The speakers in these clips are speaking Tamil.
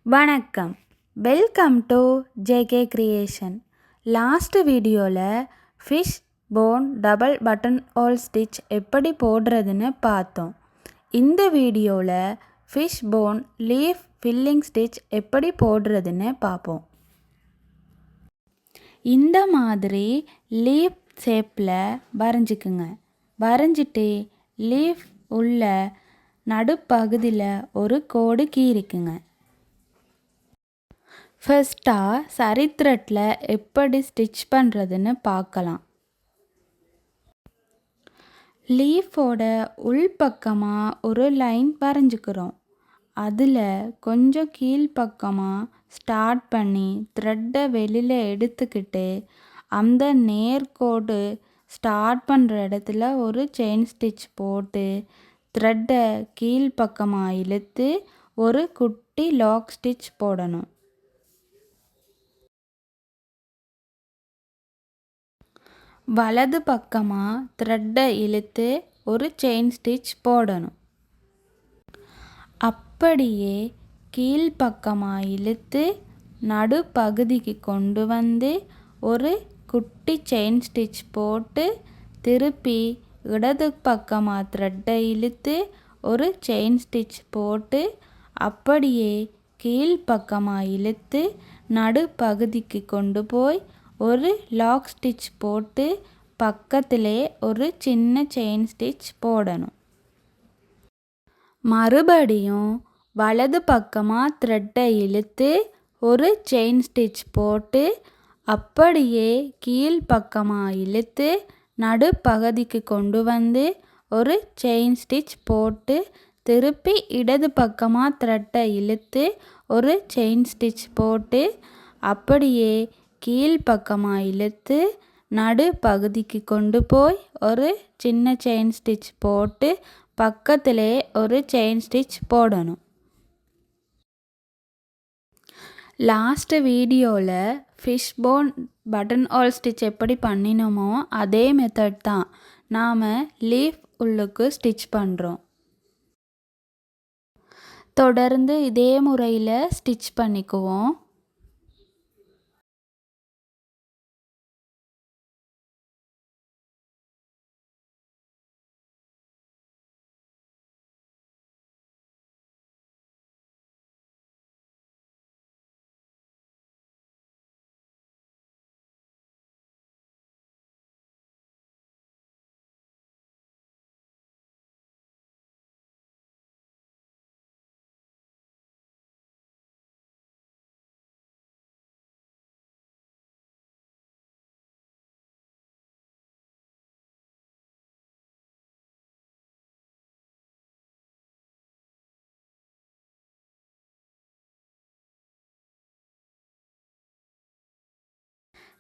வணக்கம், welcome to JK creation. Last வீடியோவில் fish bone double button hole stitch எப்படி போடுறதுன்னு பார்த்தோம். இந்த வீடியோவில் fish bone leaf filling stitch எப்படி போடுறதுன்னு பார்ப்போம். இந்த மாதிரி லீஃப் ஷேப்பில் வரைஞ்சிக்குங்க. வரைஞ்சிட்டு லீஃப் உள்ள நடுப்பகுதியில் ஒரு கோடு கீறிக்குங்க. ஃபஸ்ட்டாக சரி த்ரெட்டில் எப்படி ஸ்டிச் பண்ணுறதுன்னு பார்க்கலாம். லீஃபோட உள்பக்கமாக ஒரு லைன் வரைஞ்சிக்கிறோம். அதில் கொஞ்சம் கீழ்ப்பக்கமாக ஸ்டார்ட் பண்ணி த்ரெட்டை வெளியில் எடுத்துக்கிட்டு அந்த நேர்கோடு ஸ்டார்ட் பண்ணுற இடத்துல ஒரு செயின் ஸ்டிச் போட்டு த்ரெட்டை கீழ்ப்பக்கமாக இழுத்து ஒரு குட்டி லாக் ஸ்டிச் போடணும். வலது பக்கமாக த்ரெட்டை இழுத்து ஒரு செயின் ஸ்டிச் போடணும். அப்படியே கீழ்ப்பக்கமாக இழுத்து நடுப்பகுதிக்கு கொண்டு வந்து ஒரு குட்டி செயின் ஸ்டிச் போட்டு திருப்பி இடது பக்கமாக த்ரெட்டை இழுத்து ஒரு செயின் ஸ்டிச் போட்டு அப்படியே கீழ்ப்பக்கமாக இழுத்து நடுப்பகுதிக்கு கொண்டு போய் ஒரு லாக் ஸ்டிச் போட்டு பக்கத்திலே ஒரு சின்ன செயின் ஸ்டிச் போடணும். மறுபடியும் வலது பக்கமாக த்ரெட்டை இழுத்து ஒரு செயின் ஸ்டிச் போட்டு அப்படியே கீழ்ப்பக்கமாக இழுத்து நடுப்பகுதிக்கு கொண்டு வந்து ஒரு செயின் ஸ்டிச் போட்டு திருப்பி இடது பக்கமாக த்ரெட்டை இழுத்து ஒரு செயின் ஸ்டிச் போட்டு அப்படியே கீழ்ப்பக்கமாக இழுத்து நடுப்பகுதிக்கு கொண்டு போய் ஒரு சின்ன செயின் ஸ்டிச் போட்டு பக்கத்திலே ஒரு செயின் ஸ்டிச் போடணும். லாஸ்ட் வீடியோவில் fish phone button hole stitch எப்படி பண்ணினோமோ அதே மெத்தட் தான் நாம் லீஃப் உள்ளுக்கு ஸ்டிச் பண்ணுறோம். தொடர்ந்து இதே முறையில் ஸ்டிச் பண்ணிக்குவோம்.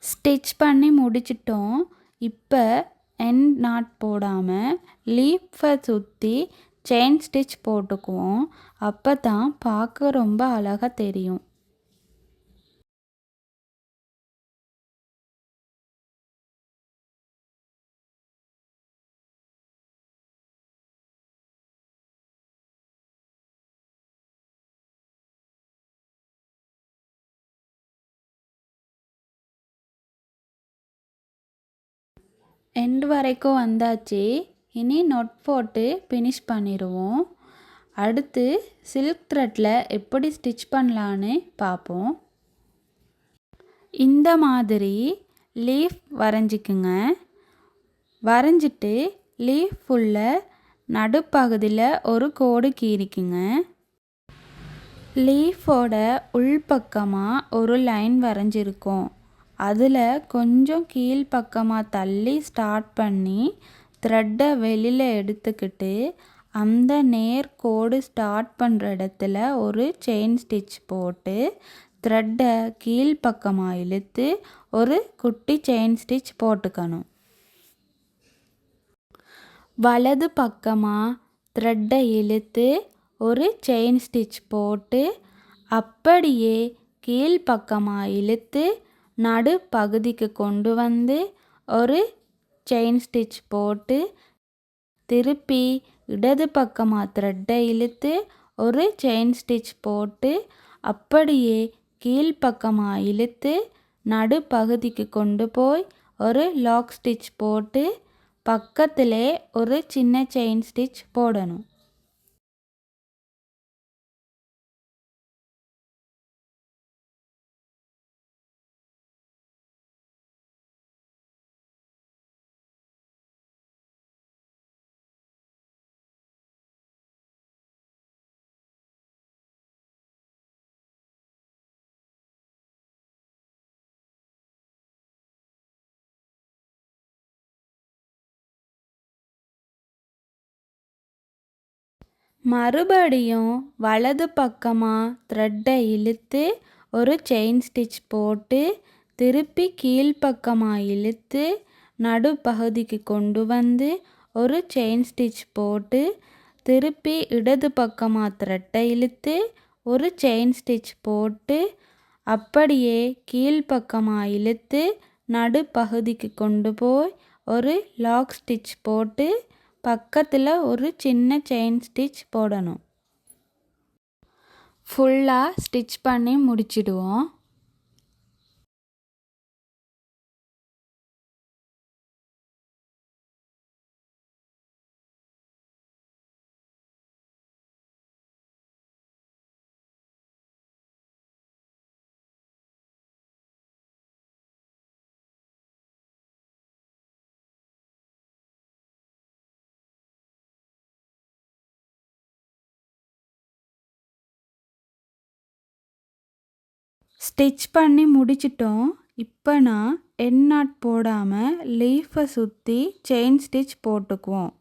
ஸ்டிச் பண்ணி முடிச்சிட்டோம். இப்போ எண்ட் நாட் போடாமல் லீஃபை சுற்றி செயின் ஸ்டிச் போட்டுக்குவோம். அப்போ தான் பார்க்க ரொம்ப அழகாக தெரியும். எண்ட் வரைக்கும் வந்தாச்சு. இனி நொட் போட்டு ஃபினிஷ் பண்ணிடுவோம். அடுத்து சில்க் த்ரெட்டில் எப்படி ஸ்டிச் பண்ணலான்னு பார்ப்போம். இந்த மாதிரி லீஃப் வரைஞ்சிக்குங்க. வரைஞ்சிட்டு லீஃப் ஃபுல்லாக நடுப்பகுதியில் ஒரு கோடு கீறிக்குங்க. லீஃபோட உள்பக்கமாக ஒரு லைன் வரைஞ்சிருக்கோம். அதில் கொஞ்சம் கீழ்ப்பக்கமாக தள்ளி ஸ்டார்ட் பண்ணி த்ரெட்டை வெளியில் எடுத்துக்கிட்டு அந்த நேர்கோடு ஸ்டார்ட் பண்ணுற இடத்துல ஒரு செயின் ஸ்டிச் போட்டு த்ரெட்டை கீழ்ப்பக்கமாக இழுத்து ஒரு குட்டி செயின் ஸ்டிச் போட்டுக்கணும். வலது பக்கமாக த்ரெட்டை இழுத்து ஒரு செயின் ஸ்டிச் போட்டு அப்படியே கீழ்ப்பக்கமாக இழுத்து நடுப்பகுதிக்கு கொண்டு வந்து ஒரு செயின் ஸ்டிச் போட்டு திருப்பி இடது பக்கமாக த்ரெட்டை இழுத்து ஒரு செயின் ஸ்டிச் போட்டு அப்படியே கீழ்ப்பக்கமாக இழுத்து நடுப்பகுதிக்கு கொண்டு போய் ஒரு லாக் ஸ்டிச் போட்டு பக்கத்திலே ஒரு சின்ன செயின் ஸ்டிச் போடணும். மறுபடியும் வலது பக்கமாக த்ரெட்டை இழுத்து ஒரு செயின் ஸ்டிச் போட்டு திருப்பி கீழ்ப்பக்கமாக இழுத்து நடுப்பகுதிக்கு கொண்டு வந்து ஒரு செயின் ஸ்டிச் போட்டு திருப்பி இடது பக்கமாக த்ரெட்டை இழுத்து ஒரு செயின் ஸ்டிச் போட்டு அப்படியே கீழ்ப்பக்கமாக இழுத்து நடுப்பகுதிக்கு கொண்டு போய் ஒரு லாக் ஸ்டிச் போட்டு பக்கத்தில் ஒரு சின்ன செயின் ஸ்டிச் போடணும். ஃபுல்லாக ஸ்டிச் பண்ணி முடிச்சிடுவோம். ஸ்டிச் பண்ணி முடிச்சிட்டோம். இப்போ நான் எண்ட் நாட் போடாமல் லீஃபை சுற்றி செயின் ஸ்டிச் போட்டுக்குவோம்.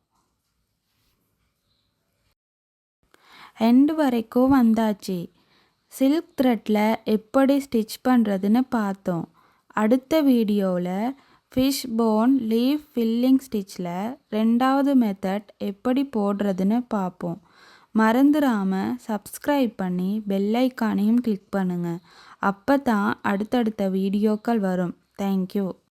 எண்ட் வரைக்கும் வந்தாச்சு. சில்க் த்ரெட்டில் எப்படி ஸ்டிச் பண்ணுறதுன்னு பார்த்தோம். அடுத்த வீடியோவில் ஃபிஷ் போன் லீஃப் ஃபில்லிங் ஸ்டிச்சில் 2வது மெத்தட் எப்படி போடுறதுன்னு பார்ப்போம். மறந்துடாமல் சப்ஸ்கிரைப் பண்ணி பெல் ஐக்கானையும் கிளிக் பண்ணுங்கள். அப்போ தான் அடுத்தடுத்த வீடியோக்கள் வரும். தேங்க்யூ.